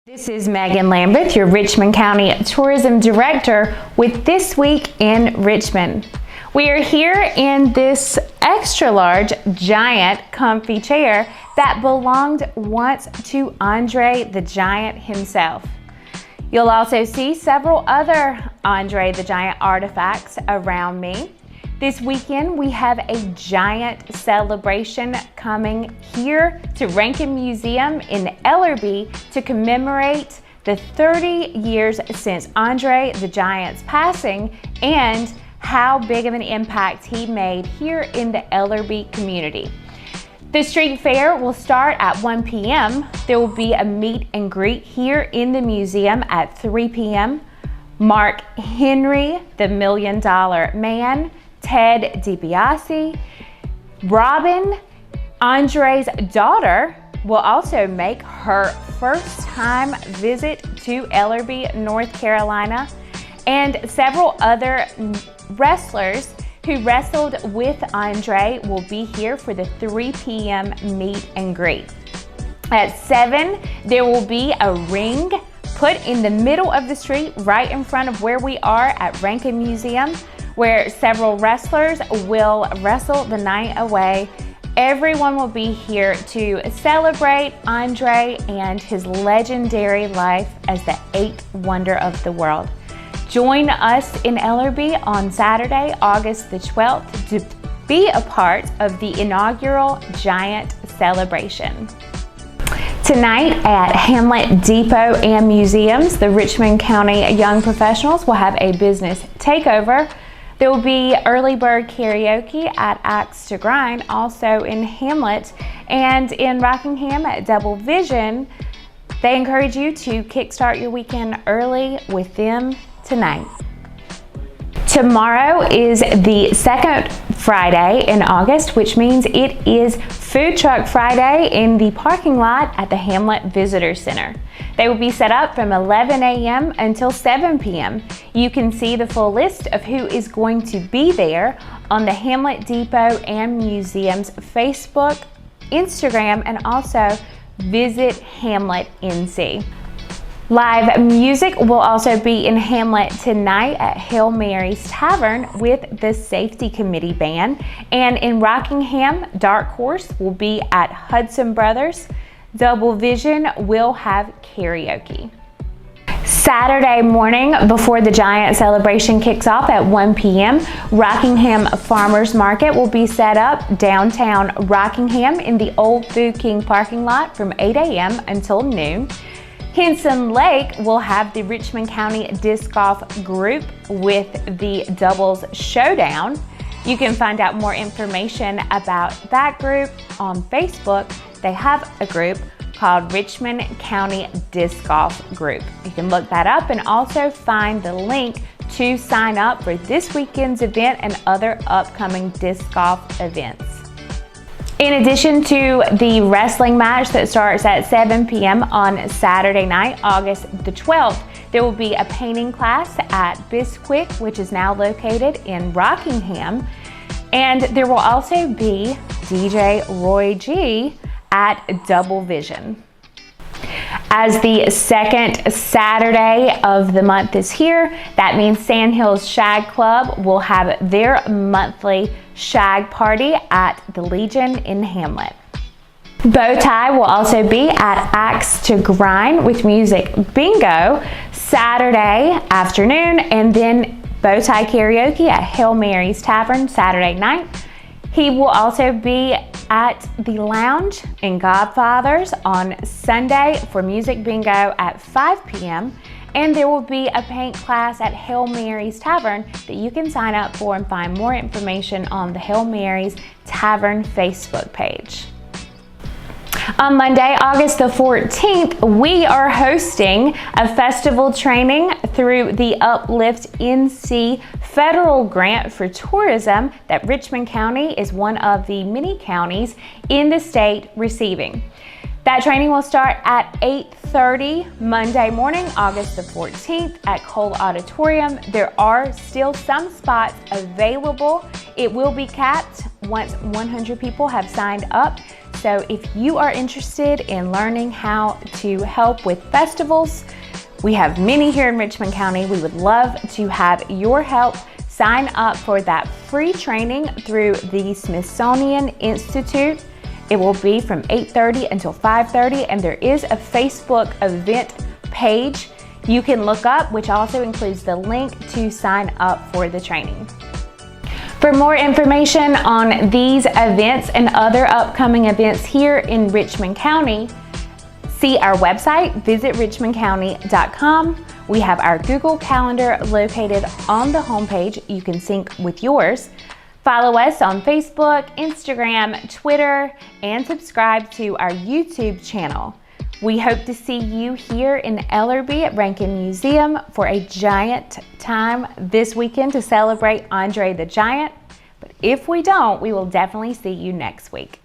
This is Megan Lambeth, your Richmond County Tourism Director with This Week in Richmond. We are here in this extra large, giant, comfy chair that belonged once to Andre the Giant himself. You'll also see several other Andre the Giant artifacts around me. This weekend, we have a giant celebration coming here to Rankin Museum in Ellerbe to commemorate the 30 years since Andre the Giant's passing and how big of an impact he made here in the Ellerbe community. The street fair will start at 1 p.m. There will be a meet and greet here in the museum at 3 p.m. Mark Henry, the $1 Million Man, Ted DiBiase, Robin, Andre's daughter, will also make her first time visit to Ellerbe, North Carolina, and several other wrestlers who wrestled with Andre will be here for the 3 p.m. meet and greet. At 7, there will be a ring put in the middle of the street right in front of where we are at Rankin Museum, where several wrestlers will wrestle the night away. Everyone will be here to celebrate Andre and his legendary life as the 8th wonder of the world. Join us in Ellerbe on Saturday, August the 12th to be a part of the inaugural Giant celebration. Tonight at Hamlet Depot and Museums, the Richmond County Young Professionals will have a business takeover. There will be early bird karaoke at Axe to Grind, also in Hamlet, and in Rockingham at Double Vision. They encourage you to kickstart your weekend early with them tonight. Tomorrow is the second Friday in August, which means it is Food Truck Friday in the parking lot at the Hamlet Visitor Center. They will be set up from 11 a.m. until 7 p.m. You can see the full list of who is going to be there on the Hamlet Depot and Museum's Facebook, Instagram, and also Visit Hamlet NC. Live music will also be in Hamlet tonight at Hail Mary's Tavern with the Safety Committee Band. And in Rockingham, Dark Horse will be at Hudson Brothers. Double Vision will have karaoke. Saturday morning, before the Giant celebration kicks off at 1 p.m., Rockingham Farmers Market will be set up downtown Rockingham in the Old Food King parking lot from 8 a.m. until noon. Henson Lake will have the Richmond County Disc Golf Group with the Doubles Showdown. You can find out more information about that group on Facebook. They have a group called Richmond County Disc Golf Group. You can look that up and also find the link to sign up for this weekend's event and other upcoming disc golf events. In addition to the wrestling match that starts at 7 p.m. on Saturday night, August the 12th, there will be a painting class at Bisquick, which is now located in Rockingham. And there will also be DJ Roy G at Double Vision. As the second Saturday of the month is here, that means Sandhills Shag Club will have their monthly shag party at the Legion in Hamlet. BowTie will also be at Axe to Grind with music bingo Saturday afternoon, and then BowTie karaoke at Hail Mary's Tavern Saturday night. He will also be at the Lounge in Godfather's on Sunday for music bingo at 5 p.m. And there will be a paint class at Hail Mary's Tavern that you can sign up for and find more information on the Hail Mary's Tavern Facebook page. On Monday, August the 14th, we are hosting a festival training through the Uplift NC federal grant for tourism that Richmond County is one of the many counties in the state receiving. That training will start at 8:30 Monday morning, August the 14th at Cole Auditorium. There are still some spots available. It will be capped once 100 people have signed up. So if you are interested in learning how to help with festivals, we have many here in Richmond County. We would love to have your help. Sign up for that free training through the Smithsonian Institute. It will be from 8:30 until 5:30, and there is a Facebook event page you can look up, which also includes the link to sign up for the training. For more information on these events and other upcoming events here in Richmond County, see our website, visit richmondcounty.com. We have our Google Calendar located on the homepage. You can sync with yours. Follow us on Facebook, Instagram, Twitter, and subscribe to our YouTube channel. We hope to see you here in Ellerbe at Rankin Museum for a giant time this weekend to celebrate Andre the Giant. But if we don't, we will definitely see you next week.